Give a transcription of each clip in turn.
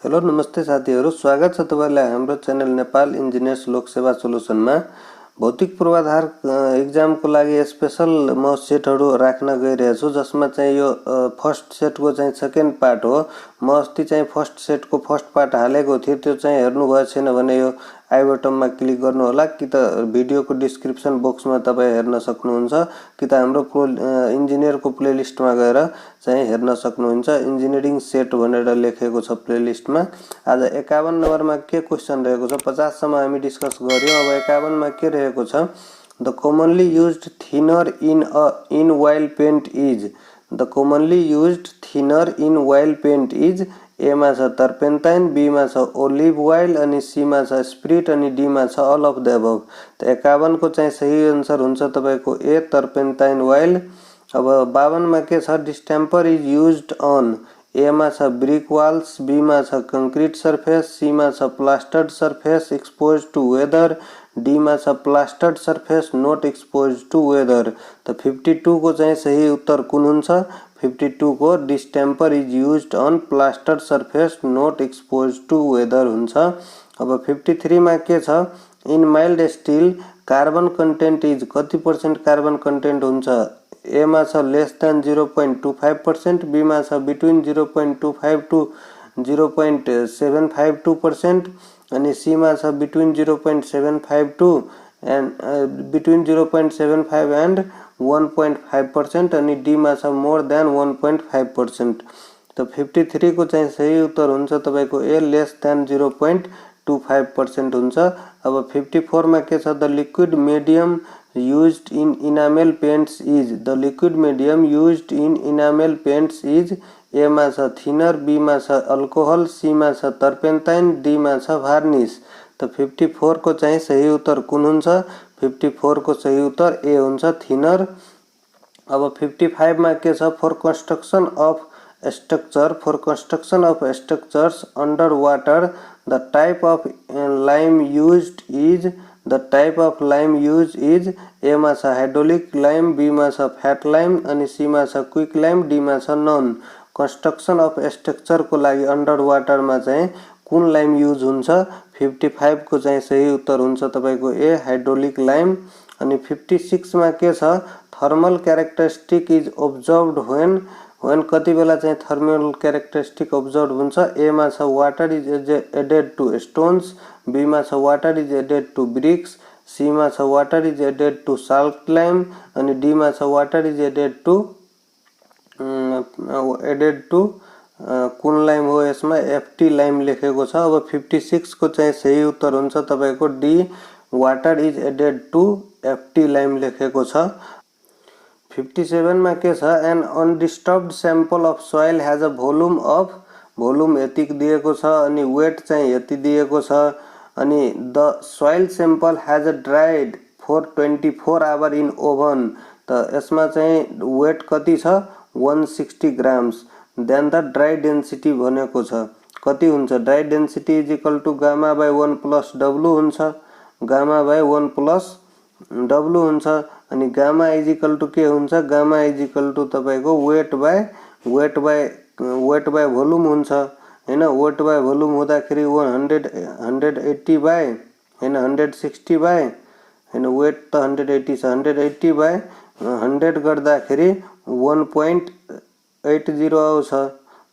Hello नमस्ते साथीहरु, स्वागत छ तपाईलाई हाम्रो च्यानल नेपाल इन्जिनियर्स लोक सेवा सोलुसनमा। भौतिक पूर्वाधार एक्जामको लागि स्पेशल म सेटहरु राख्न गइरहेको छु, जसमा चाहिँ यो फर्स्ट सेटको चाहिँ सेकेन्ड पार्ट हो। म अस्ति चाहिँ फर्स्ट सेटको फर्स्ट पार्ट हालेको थिएँ, त्यो चाहिँ हेर्नु भएको छैन भने यो आई बटनमा क्लिक गर्नु होला, कि त भिडियोको डिस्क्रिप्सन बक्समा तपाई हेर्न सक्नुहुन्छ, कि त हाम्रो इन्जिनियरको प्लेलिस्टमा गएर चाहिँ हेर्न सक्नुहुन्छ। इन्जिनियरिङ सेट भनेर लेखेको छ प्लेलिस्टमा। आज 51 नम्बरमा के क्वेशन रहेको छ, 50 सम्म हामी डिस्कस गर्यौं। अब 51 मा के रहेको छ, the commonly used thinner in oil paint is, the commonly used thinner in oil paint is. A मा छ टर्पेन्टाइन, बी मा छ ओलिभ वाइल, अनि सी मा छ स्पिरिट, अनि डी मा छ अल अफ द अबव। त 51 को चाहिँ सही आन्सर हुन्छ तपाईको ए टर्पेन्टाइन वाइल। अब 52 मा के छ, डिस्टेम्पर इज युज्ड अन। ए मा छ ब्रिक वाल्स, बी मा छ कंक्रीट सरफेस, सी मा छ plastered surface exposed to weather, D मा छ plastered surface not exposed to weather. त 52 को चाहिँ सही उत्तर कुन हुन्छ, 52 को distemper is used on plastered surface not exposed to weather हुन्छ। अब 53 मा के छ, in mild steel carbon content is, कति % कार्बन कन्टेन्ट हुन्छ। ए मा छ लेस देन 0.25%, बी मा छ बिट्विन 0.25 टू 0.752%, अनि सी मा छ between 0.75 to and between 0.75 and 1.5%, अनि डी मा छ मोर देन 1.5%। त 53 को चाहिँ सही उत्तर हुन्छ तपाईको ए लेस देन 0.25% हुन्छ। अब 54 मा के छ, the liquid medium used in enamel paints is, the liquid medium used in enamel paints is। ए मा छ थिनर, बी मा छ अल्कोहल, सी मा छ टर्पेन्टाइन, डी मा छ वार्निश। त 54 को चाहिँ सही उत्तर कुन हुन्छ, 54 को सही उत्तर ए हुन्छ थिनर। अब 55 मा के छ, for construction of structure, for construction of structures under water the type of lime used is, the type of lime use is. A मा छ हाइड्रोलिक लाइम, बी मा छ फ्याट लाइम, अनि सी मा छ क्विक लाइम, डी मा छ नन। कंस्ट्रक्शन अफ स्ट्रक्चर को लागि अंडर वाटर मा चाहिँ कुन लाइम युज हुन्छ, 55 को चाहिँ सही उत्तर हुन्छ तपाईको ए हाइड्रोलिक लाइम। अनि 56 मा के छ, thermal characteristic is observed when कति बेला चाहिँ थर्मल क्यारेक्टरिस्टिक ऑब्जर्व हुन्छ। ए मा छ water is added to stones, B मा छ water is added to bricks, C मा छ water is added to salt lime, अनि डी मा छ वाटर इज एडेड टू कुन लाइम हो, यसमा एफटी लाइम लेखेको छ। अब 56 को चाहिँ सही उत्तर हुन्छ तपाईको D water is added to fat lime लेखेको छ। 57 मा के छ, an undisturbed sample of soil has a volume of, volume यति दिएको छ, अनि वेट चाहिँ यति दिएको छ, अनि the soil sample has dried for 24 hour in oven. त यसमा चाहिँ वेट कति छ, 160 grams. Then the dry density भनेको छ कति हुन्छ, dry density is equal to gamma by 1 plus W हुन्छ, गामा बाई 1 प्लस डब्लु हुन्छ। अनि गामा इज इक्वल टू के हुन्छ, गामा इज इक्वल टू तपाईको वेट बाई भोल्युम हुन्छ हैन। वेट बाई भोल्युम हुँदाखेरि 180 बाई हैन 160 बाई हैन, वेट त 180 छ, 180 बाई 100 गर्दाखेरि 1.80 आउँछ,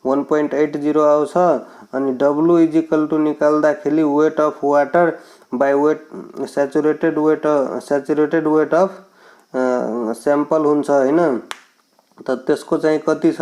1.80 आउँछ। अनि डब्लु इज इक्वल टू निकाल्दाखेरि weight of water by weight saturated weight of sample हुन्छ हैन। त त्यसको चाहिँ कति छ,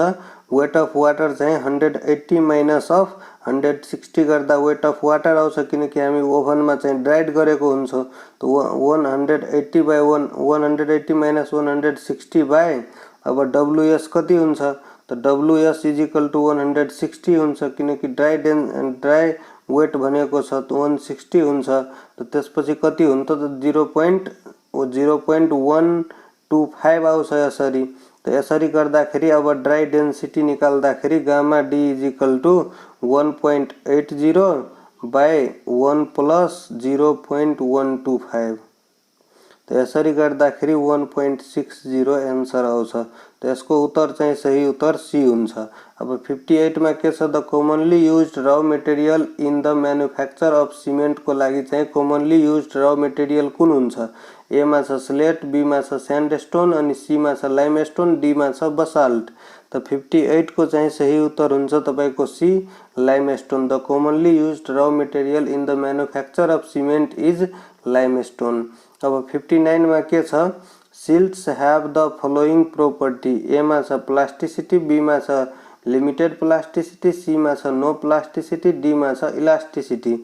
वेट अफ वाटर चाहिँ 180 माइनस अफ 160 गर्दा वेट अफ वाटर आउँछ, किनकि हामी ओभनमा चाहिँ ड्राइड गरेको हुन्छ। त 180 बाई 180 माइनस 160 बाई, अब डब्लुएस कति हुन्छ, त डब्लुएस इज इक्वल टू 160 हुन्छ, किनकि ड्राई वेट भनेको छ 160 हुन्छ। त त्यसपछि कति हुन्छ त 0.125 आउँछ यसरी। त यसरी गर्दाखेरि अब ड्राई डेन्सिटी निकाल्दाखेरि gamma D is equal to 1.80 by 1 plus 0.125। त यसरी गर्दाखेरि 1.60 एन्सर आउँछ। त यसको उत्तर चाहिँ सही उत्तर सी हुन्छ। अब 58 मा के छ, the commonly used raw material in the manufacture of cement को लागि चाहिँ कमनली युज्ड र मेटेरियल कुन हुन्छ? ए मा छ स्लेट, बी मा छ स्यान्डस्टोन अनि सी मा छ लाइमस्टोन, डी मा छ बसाल्ट। त 58 को चाहिँ सही उत्तर हुन्छ तपाईको C limestone. The commonly used raw material in the manufacture of cement is limestone. अब 59 मा के छ, silts have the following property. A मा छ प्लास्टिसिटी, बी मा छ लिमिटेड प्लास्टिसिटी, सी मा छ नो प्लास्टिसिटी, डी मा छ इलास्टिसिटी।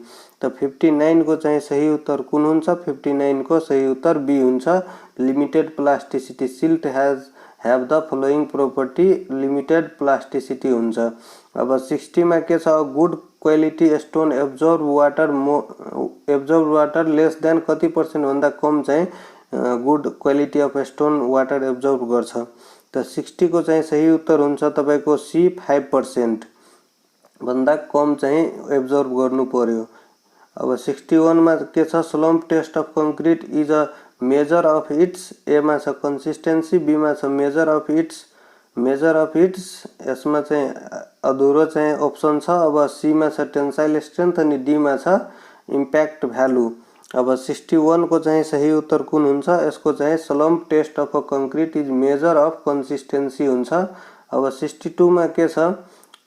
त 59 को चाहिँ सही उत्तर कुन हुन्छ? 59 को सही उत्तर बी हुन्छ, limited plasticity. Silt have the following property, limited plasticity हुन्छ। अब 60 मा के छ, good quality stone absorb water less than कति पर्सेन्ट भन्दा कम चाहिँ good quality of stone water absorb गर्छ? त 60 को चाहिँ सही उत्तर हुन्छ तपाईको सी 5% भन्दा कम चाहिँ एब्जर्ब गर्नु पर्यो। अब 61 मा के छ, slump test of concrete is a measure of its. A मा छ कन्सिस्टेन्सी, बी मा छ मेजर अफ इट्स यसमा चाहिँ अधुरो चाहिँ अप्सन छ। अब सी मा छ टेन्साइल स्ट्रेन्थ अनि डी मा छ इम्प्याक्ट भ्यालु। अब 61 को चाहिँ सही उत्तर कुन हुन्छ? यसको चाहिँ slump test of a concrete is measure of consistency हुन्छ। अब 62 मा के छ,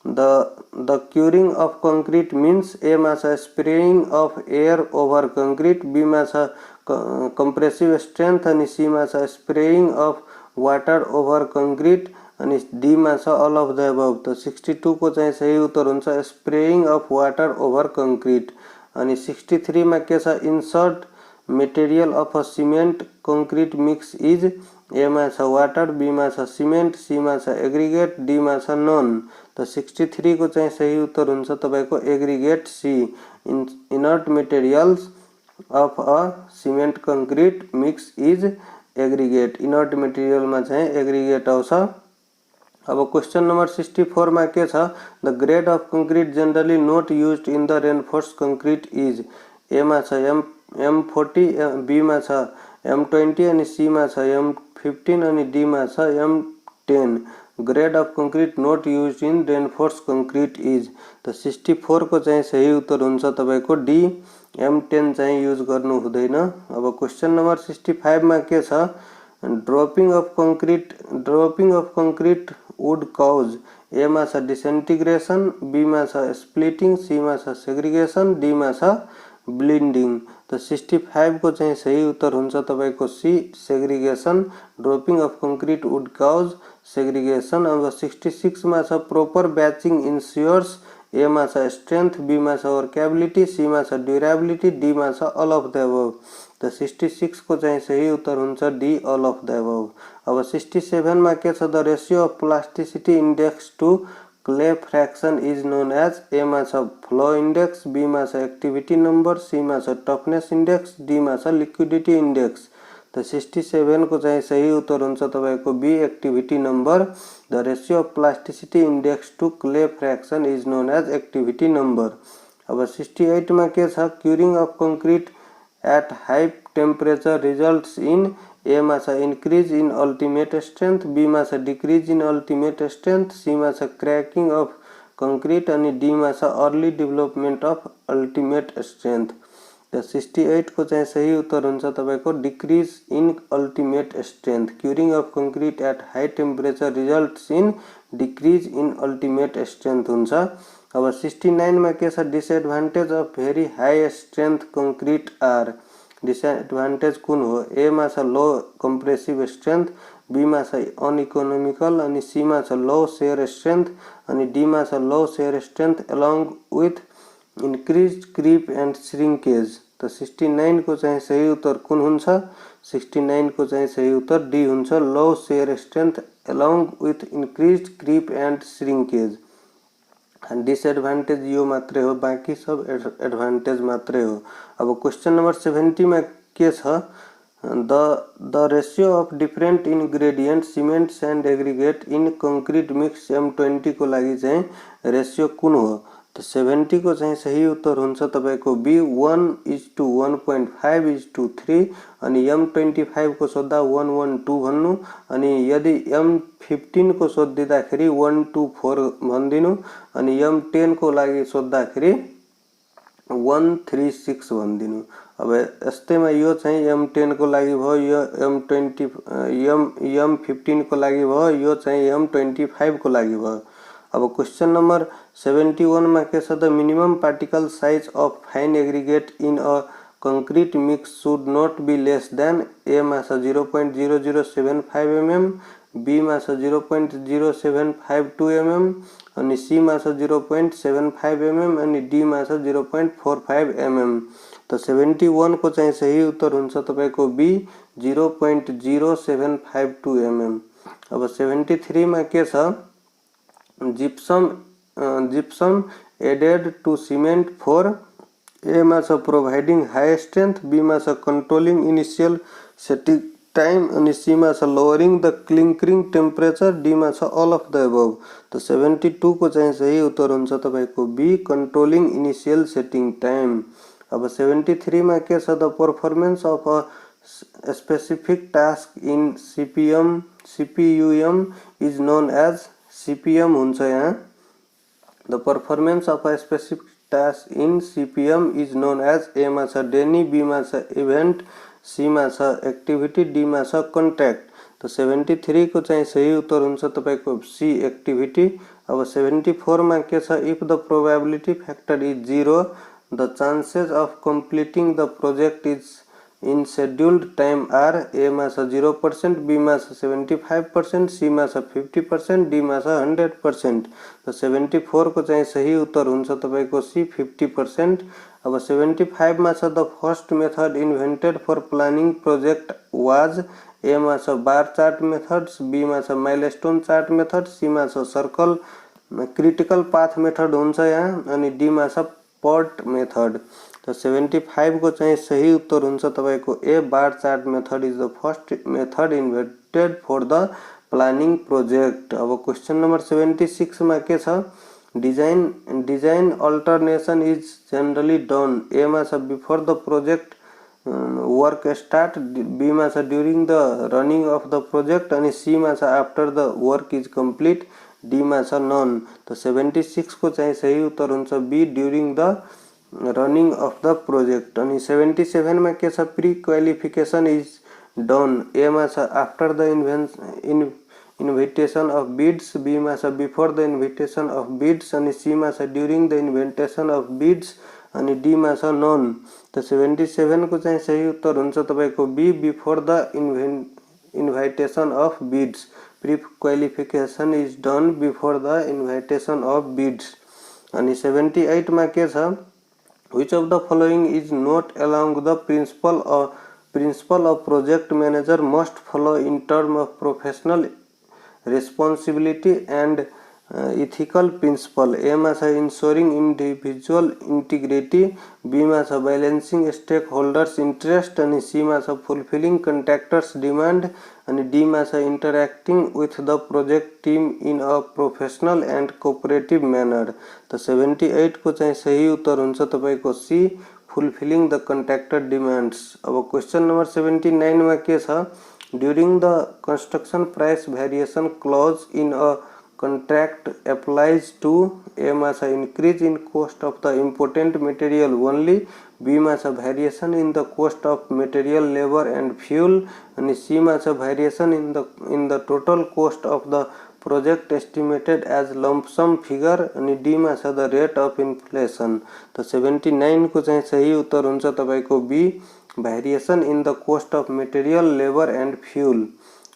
the curing of concrete means. A मा छ spraying of air over concrete, B मा छ कंप्रेसिव स्ट्रेन्थ अनि सी मा छ spraying of water over concrete अनि डी मा छ अल अफ द अबव। त 62 को चाहिँ सही उत्तर हुन्छ spraying of water over concrete. अनि 63 मा के छ, inert material of a cement concrete mix is. A मा छ वाटर, बी मा छ सिमेन्ट, सी मा छ एग्रिगेट, डी मा छ नन। त 63 को चाहिँ सही उत्तर हुन्छ तपाईको aggregate C, inert materials of a cement concrete mix is aggregate. Inert material में चाहिँ एग्रिगेट आउँछ। अब क्वेश्चन नंबर 64 में के छ, the grade of concrete generally not used in the reinforce concrete is. A मा छ M40, बी मा छ M20 अनि सी मा छ M15 अनि डी मा छ M10। Grade of concrete note used in reinforce concrete is. त 64 को चाहिँ सही उत्तर हुन्छ तपाईको डी M10 चाहिँ युज गर्नु हुँदैन। अब क्वेश्चन नंबर 65 में के छ, dropping of concrete would cause. A मा छ डिसइन्टिग्रेसन, बी मा छ स्प्लिटिङ, सी मा छ सेग्रिगेसन, डी मा छ ब्लिन्डिङ। त 65 को चाहिँ सही उत्तर हुन्छ तपाईको C segregation. Dropping of concrete would cause segregation. अब 66 मा छ प्रोपर ब्याचिङ इन्स्योर्स। ए मा छ स्ट्रेंथ, बी मा छ वर्केबिलिटी, सी मा छ ड्युरेबिलिटी, डी मा छ अल अफ द अबव। त 66 को चाहिँ सही उत्तर हुन्छ D all of the above. अब 67 मा के छ, the ratio of plasticity index to clay fraction is known as. A मा छ फ्लो इंडेक्स, बी मा छ एक्टिविटी नंबर, सी मा छ टफनेस इंडेक्स, डी मा छ लिक्विडिटी इंडेक्स। त 67 को चाहिँ सही उत्तर हुन्छ तपाईको B activity number. The ratio of plasticity index to clay fraction is known as activity number. अब 68 में के छ, curing of concrete at high temperature results in. A मा छ increase in ultimate strength, B मा छ decrease in ultimate strength, C मा छ क्रैकिंग अफ कंक्रीट अनि डी मा छ early development of ultimate strength. त 68 को चाहिँ सही उत्तर हुन्छ तपाईको decrease in ultimate strength. Curing of concrete at high temperature results in decrease in ultimate strength हुन्छ। अब 69 में के छ, disadvantage of very high strength concrete are. Disadvantage कुन हो? ए मा छ लो कंप्रेसिव स्ट्रेंथ, बी मा छ अनइकोनोमिकल अनि सी मा छ लो शेयर स्ट्रेंथ अनि डी मा छ low shear strength along with increased creep and shrinkage. त 69 को चाहिँ सही उत्तर कुन हुन्छ? 69 को चाहिँ सही उत्तर डी हुन्छ, low shear strength along with increased creep and shrinkage. Disadvantage यो मात्रै हो, बाँकी सब एडभान्टेज मात्रै हो। अब क्वेश्चन नंबर 70 में के छ, the ratio of different ingredient cement sand aggregate in concrete mix M20 को लागि चाहिँ रेशियो कुन हो? त 70 को चाहिँ सही उत्तर हुन्छ तपाईको बी 1:1.5:3 अनि M25 को सोध्दा 112 भन्नु अनि यदि M15 को सोधिदाखेरि 124 भन्दिनु अनि M10 को लागि सोध्दाखेरि 136 भन्दिनु। अब यस्तैमा यो चाहिँ M10 को लागि भयो, यो M15 को लागि भयो, यो चाहिँ M25 को लागि भयो। अब क्वेश्चन नंबर 71 में के छ the minimum particle size of fine aggregate in a concrete mix should not be less than A में 0.0075 mm, बी में 0.0752 mm अनि सी में 0.75 mm अनि डी में 0.45 mm। तो 71 को चाहिँ सही उत्तर हुन्छ तपाईको बी 0.0752 mm। अब 73 में के छ gypsum added to cement for A में providing high strength, B में controlling initial setting time and C में lowering the clinkering temperature, D में all of the above। तो 72 को चाहिँ सही उत्तर हुन्छ तपाईको B controlling initial setting time। अब 73 में के छ the performance of a specific task in CPUM is known as CPM हुन्छ यहाँ। The performance of a specific task in CPM is known as A में डेनी, B में event, C में activity, D में contact। तो 73 को चाहिँ सही उत्तर हुन्छ तपाईको C activity। अब 74 में के छ if the probability factor is 0 the chances of completing the project is in scheduled time are A में 0%, B में 75%, C में 50%, D में 100%। तो 74 को चाहिँ सही उत्तर हुन्छ तपाईको C 50%। अब 75 में the first method invented for planning project was A में बार चार्ट मेथड्स, B में माइलस्टोन चार्ट मेथड, C में सर्कल क्रिटिकल पाथ मेथड हुन्छ यहाँ अनि D में PERT मेथड। तो 75 को चाहिँ सही उत्तर हुन्छ तपाईको A bar chart method is the first method invented for the planning project. अब क्वेश्चन नंबर 76 में के छ design alternation is generally done A में before the project work start, B में during the running of the project अनि C में after the work is complete, D में none. तो 76 को चाहिँ सही उत्तर हुन्छ B during the running of the project. अनि 77 में के pre qualification is done A में after the invitation of bids, B में before the invitation of bids अनि सी में during the invitation of bids अनि डी में नन। तो 77 को चाहिँ सही उत्तर हुन्छ तपाईको B before the invitation of bids. Pre qualification is done before the invitation of bids. अनि 78 में के छ Which of the following is not along the principle of project manager must follow in terms of professional responsibility and ethical principle? A में ensuring individual integrity, B में balancing stakeholders interest and C में fulfilling contractors demand and D में interacting with the project team in a professional and cooperative manner। तो 78 को चाहिँ सही उत्तर हुन्छ तपाईको C fulfilling the contractor demands। अब क्वेश्चन नंबर 79 में के छ during the construction price variation clause in a contract applies to A में increase in cost of the important material only, B में variation in the cost of material, labor and fuel and C में variation in the total cost of the project estimated as lump sum figure and D में the rate of inflation। तो 79 को चाहिँ सही उत्तर हुन्छ तपाईको B variation in the cost of material, labor and fuel।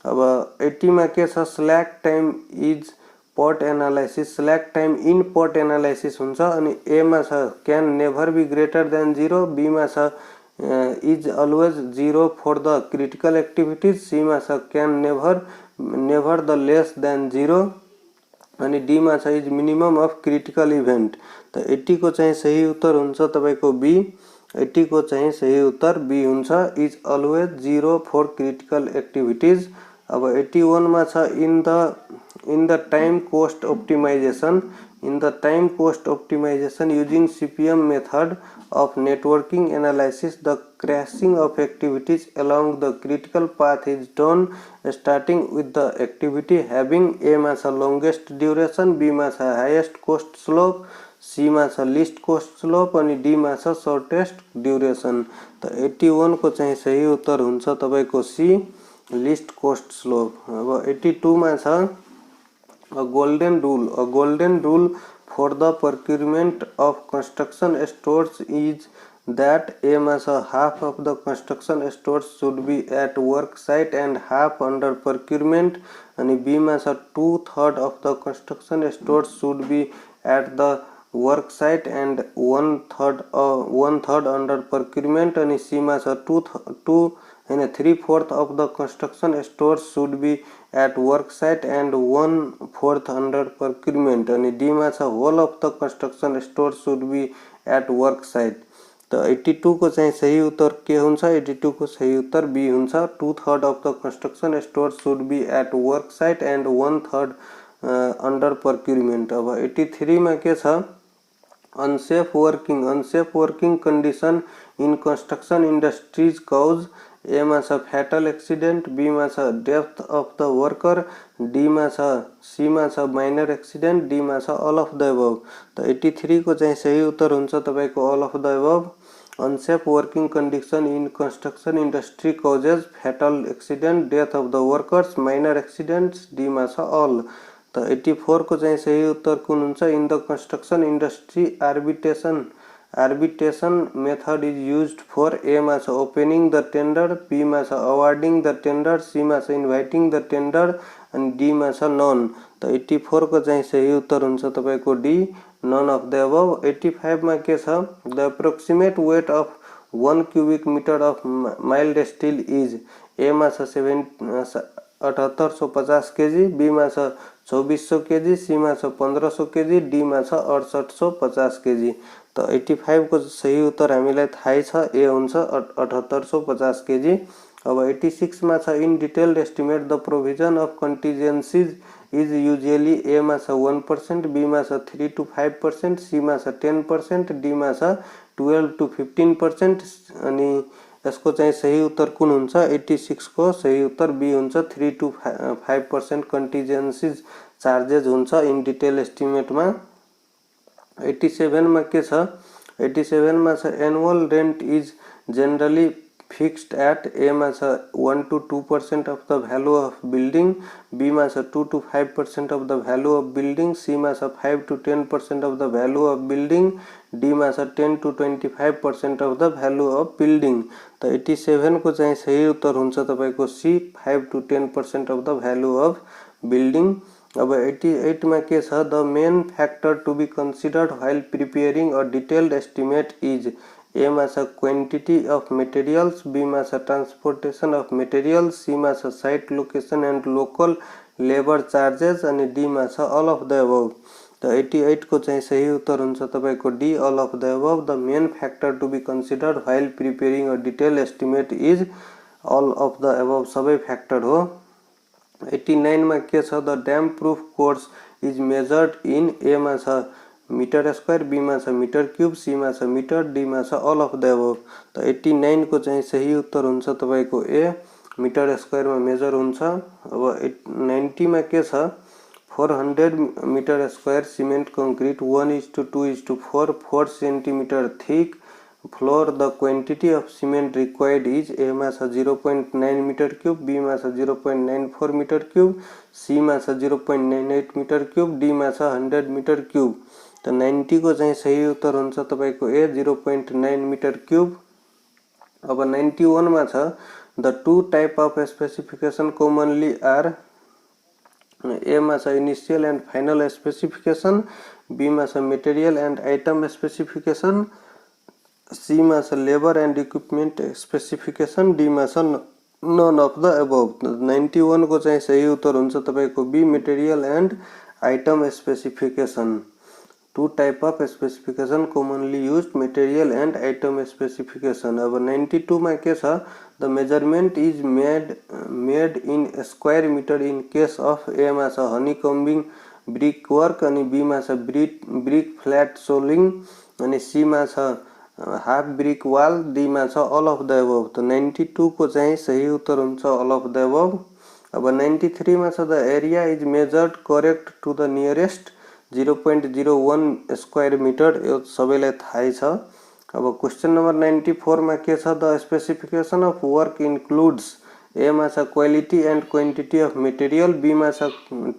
अब 80 में के छ slack time is PERT analysis, slack time in PERT analysis हुन्छ अनि A में can never be greater than 0, B में is always 0 for the critical activities, C में can never the less than 0 अनि D में is minimum of critical event। तो 80 को चाहिँ सही उत्तर हुन्छ तपाईको B। 80 को चाहिँ सही उत्तर B हुन्छ is always 0 for critical activities। अब 81 में in the time cost optimization In the time cost optimization using CPM method of networking analysis, the crashing of activities along the critical path is done starting with the activity having A मा छ longest duration, B मा छ highest cost slope, C मा छ least cost slope अनि D मा छ shortest duration। त 81 को चाहिँ सही उत्तर हुन्छ तपाईको C least cost slope। अब 82 मा छ A golden rule for the procurement of construction stores is that A मा छ half of the construction stores should be at work site and half under procurement अनि B मा छ 2/3 of the construction stores should be at the work site and 1/3 under procurement अनि C मा छ 3/4 of the construction stores should be at work site and 1/4 under procurement अनि D मा छ whole of the construction stores should be at work site। त 82 को चाहिँ सही उत्तर के हुन्छ? 82 को सही उत्तर B हुन्छ 2/3 of the construction stores should be at work site and 1/3 under procurement। अब 83 मा के छ? Unsafe working condition in construction industries cause A मा छ fatal accident, B मा छ death of the worker, D मा छ C मा छ minor accident, D मा छ all of the above। त 83 को चाहिँ सही उत्तर हुन्छ तपाईको all of the above। Unsafe working condition in construction industry causes fatal accident, death of the workers, minor accidents, D मा छ all। त 84 को चाहिँ सही उत्तर कुन हुन्छ? In the construction industry arbitration method is used for A मा छ opening the tender, B मा छ awarding the tender, C मा छ inviting the tender अनि D मा छ none। त 84 को चाहिँ सही उत्तर हुन्छ तपाईको D none of the above। 85 मा के छ? The approximate weight of 1 cubic meter of mild steel is A मा छ 7850 kg, B मा छ 2400 kg, C मा छ 1500 kg, D मा छ 6850 kg। त 85 को सही उत्तर हामीलाई थाहै छ A हुन्छ 7850 kg। अब 86 मा छ in detailed estimate the provision of contingencies is usually A मा छ 1%, B मा छ 3 to 5%, C मा छ 10%, D मा छ 12 to 15% अनि यसको चाहिँ सही उत्तर कुन हुन्छ? 86 को सही उत्तर B हुन्छ 3 to 5% कन्टिजेन्सीज चार्जेस हुन्छ इन डिटेल एस्टिमेट मा। 87 मा के छ? 87 मा छ annual rent is generally fixed at A मा छ 1 to 2% of the value of building, B मा छ 2 to 5% of the value of building, C मा छ 5 to 10% of the value of building, D मा छ 10 to 25% of the value of building। त 87 को चाहिँ सही उत्तर हुन्छ तपाईको C 5 to 10% of the value of building। अब 88 मा के छ? The main factor to be considered while preparing a detailed estimate is A मा छ क्वान्टिटी अफ मेटेरियल्स, B मा छ ट्रान्सपोर्टेसन अफ मेटेरियल्स, C मा छ site location and local labour charges अनि D मा छ अल अफ द अबव। त 88 को चाहिँ सही उत्तर हुन्छ तपाईको D all of the above. The main factor to be considered while preparing a detail estimate is all of the above सबै फ्याक्टर हो। 89 मा के छ? The damp proof course is measured in A मा छ मीटर स्क्वायर, B मा छ metre cube, C मा छ मीटर, D मा छ अल अफ द अबव। त 89 को चाहिँ सही उत्तर हुन्छ तपाईको A मीटर स्क्वायर मा मेजर हुन्छ। अब 90 मा के छ? 400 metre square cement concrete 1:2:4 4 centimetre thick floor the quantity of cement required is A मा छ 0.9 मीटर क्यूब, B मा छ 0.94 मीटर क्यूब, C मा छ 0.98 मीटर क्यूब, D मा छ 100 मीटर क्यूब। त 90 को चाहिँ सही उत्तर हुन्छ तपाईको A 0.9 मीटर क्यूब। अब 91 मा छ the two type of specification commonly are A मा छ initial and final specification, B मा छ material and item specification, C मा छ labour and equipment specification, D मा छ नन अफ द अबव। 91 को चाहिँ सही उत्तर हुन्छ तपाईको B material and item specification. Two type of specification commonly used material and item specification. अब 92 मा के छ? The measurement is made in square metre in case of A मा छ हनीकम्बिङ ब्रिक वर्क अनि बी मा छ ब्रिक फ्ल्याट सोलिङ अनि सी मा छ हाफ ब्रिक वाल, डी मा छ अल अफ द एबभ। त 92 को चाहिँ सही उत्तर हुन्छ अल अफ द एबभ। अब 93 मा छ the area is measured correct to the nearest 0.01 square metre, यो सबैलाई थाहै छ। अब क्वेशन नंबर 94 मा के छ the specification of work includes, A मा छ quality and quantity of material, B मा छ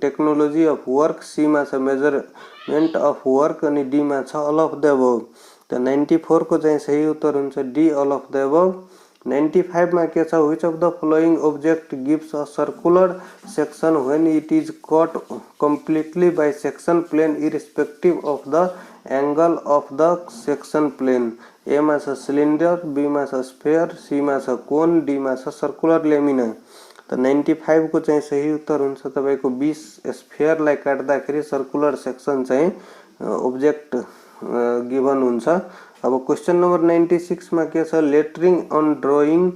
टेक्नोलोजी अफ वर्क, सी मा छ मेजरमेन्ट अफ वर्क अनि डी मा छ अल अफ द एबभ। त 94 को चाहिँ सही उत्तर हुन्छ D all of the above. 95 मा के छ which of the following object gives a circular section when it is cut completely by section plane irrespective of the angle of the section plane, A मा छ cylinder, be मा छ sphere, C मा छ कोन, D मा छ circular lamina. त 95 को चाहिँ सही उत्तर हुन्छ तपाईको 20 स्फेयरलाई काट्दाखेरि सर्कुलर सेक्सन चाहिँ ऑब्जेक्ट गिभन हुन्छ। अब क्वेशन नंबर 96 मा के छ lettering on drawing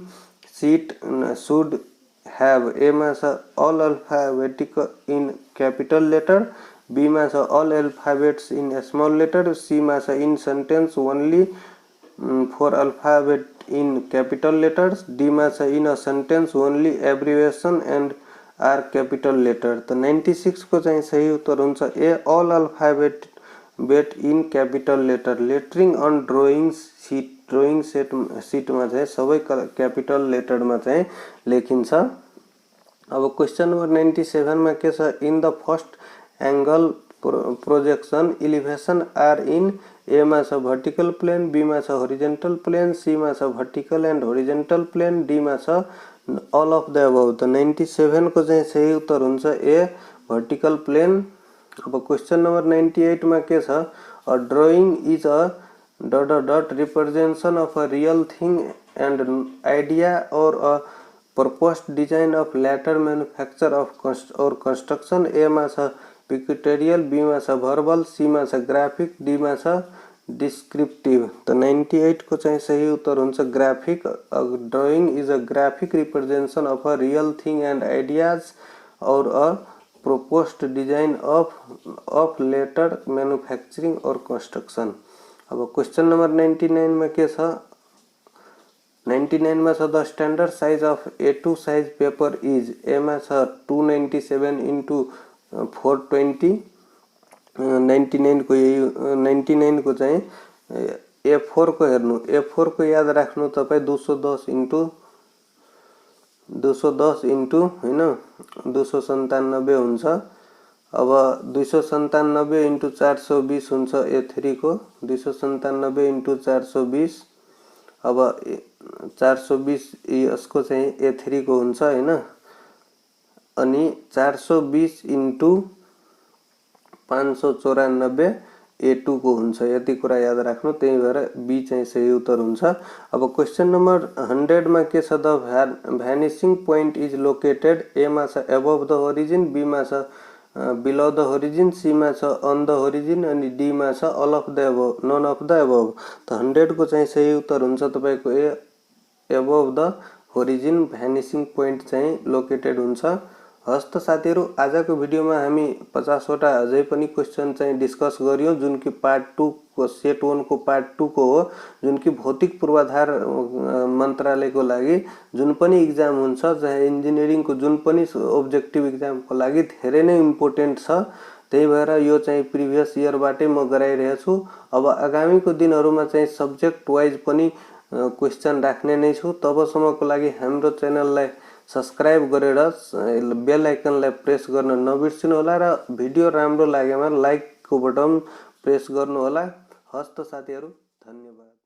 sheet should have, A मा छ all alphabetic in capital letter, B मा छ all alphabets in small letter, C मा छ in sentence only for alphabet in capital letters, D मा छ in a sentence only abbreviation and are capital letter. त 96 को चाहिँ सही उत्तर हुन्छ ए all alphabet in capital letter. Lettering on drawing sheet में चाहिँ सबै कैपिटल लेटर में चाहिँ लेखिन्छ। अब क्वेशन नंबर 97 में के छ in the first angle projection elevation are in, A मा छ वर्टिकल प्लेन, बी मा छ हॉरिजॉन्टल प्लेन, सी मा छ vertical and horizontal plane, D मा छ ऑल अफ द अबव। त 97 को चाहिँ सही उत्तर हुन्छ ए वर्टिकल प्लेन। अब क्वेशन नंबर 98 में के छ a drawing is a dot representation of a real thing and idea or a proposed design of later manufacture of or construction, A मा छ पिक्टोरियल, बी मा छ वर्बल, सी मा छ ग्राफिक, डी मा छ डिस्क्रिप्टिव। त 98 को चाहिँ सही उत्तर हुन्छ graphic. Drawing is a graphic representation of a real thing and ideas or a proposed design of later manufacturing or construction। अब क्वेश्चन नंबर 99 में के छ 99 में छ the standard size of A2 size paper is, A में छ 297 into 420, 99 को यही 99 को चाहिँ A4 को हेर्नु, A4 को याद राख्नु तपाई 210 into हैन 297 हुन्छ। अब 297 into 420 हुन्छ A3 को, 297 into 420, अब 420 यसको चाहिँ A3 को हुन्छ हैन, अनि 420 into 594 A2 को हुन्छ। यति कुरा याद राख्नु, त्यही भएर बी चाहिँ सही उत्तर हुन्छ। अब क्वेशन नंबर 100 में के छ the vanishing point is located, ए मा छ अबव द होरिजिन, बी मा छ बिलो द होरिजिन, सी मा छ अन द होरिजिन अनि डी मा छ all of the above none of the above. त 100 को चाहिँ सही उत्तर हुन्छ तपाईको A above the horizon vanishing point चाहिँ लोकेटेड हुन्छ। हस्त साथीहरु, आजको भिडियोमा हामी 50 वटा अझै पनि क्वेशन चाहिँ डिस्कस गर्यौं, जुन कि पार्ट 2 को सेट 1 को पार्ट 2 को हो, जुन कि भौतिक पूर्वाधार मन्त्रालयको लागि जुन पनि एक्जाम हुन्छ, चाहे इन्जिनियरिङ को जुन पनि ऑब्जेक्टिभ एक्जाम को लागि धेरै नै इम्पोर्टेन्ट छ। त्यही भएर यो चाहिँ प्रिभियस इयर बाटै म गराइरहेको छु। अब आगामीको दिनहरुमा चाहिँ सब्जेक्ट वाइज पनि क्वेशन राख्ने नै छु। तबसम्मको लागि हाम्रो च्यानललाई सब्स्क्राइब गरेर बेल आइकनलाई प्रेस गर्न नबिर्सिनु होला र भिडियो राम्रो लागेमा लाइक को बटन प्रेस गर्नु होला। हस्त साथीहरु, धन्यवाद।